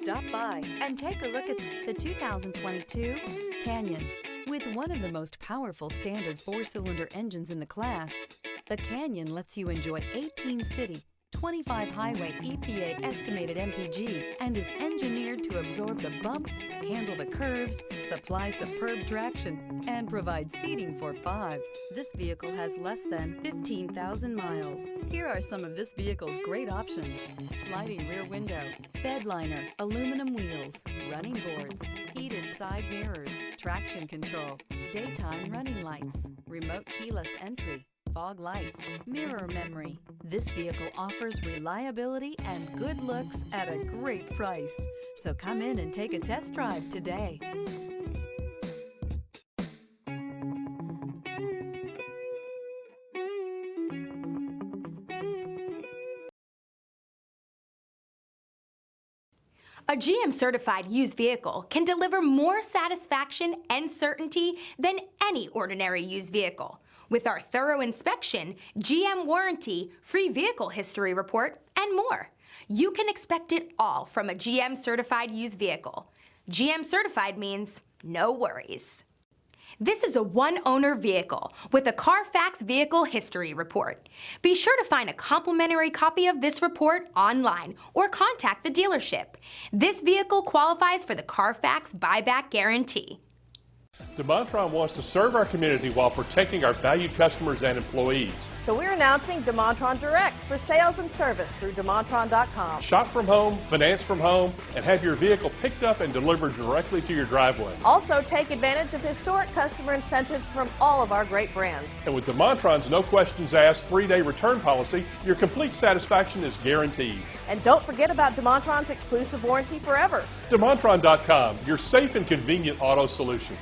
Stop by and take a look at the 2022 Canyon. With one of the most powerful standard 4-cylinder engines in the class, the Canyon lets you enjoy 18 city, 25 highway EPA estimated MPG and is engineered to absorb the bumps, handle the curves, supply superb traction, and provide seating for 5. This vehicle has less than 15,000 miles. Here are some of this vehicle's great options: sliding rear window, bed liner, aluminum wheels, running boards, heated side mirrors, traction control, daytime running lights, remote keyless entry, fog lights, mirror memory. This vehicle offers reliability and good looks at a great price. So come in and take a test drive today. A GM certified used vehicle can deliver more satisfaction and certainty than any ordinary used vehicle. With our thorough inspection, GM warranty, free vehicle history report, and more. You can expect it all from a GM certified used vehicle. GM certified means no worries. This is a one-owner vehicle with a Carfax Vehicle History Report. Be sure to find a complimentary copy of this report online or contact the dealership. This vehicle qualifies for the Carfax Buyback Guarantee. DeMontrond wants to serve our community while protecting our valued customers and employees. So we're announcing DeMontrond Direct for sales and service through DeMontrond.com. Shop from home, finance from home, and have your vehicle picked up and delivered directly to your driveway. Also, take advantage of historic customer incentives from all of our great brands. And with DeMontrond's no questions asked 3-day return policy, your complete satisfaction is guaranteed. And don't forget about DeMontrond's exclusive warranty forever. DeMontrond.com, your safe and convenient auto solution.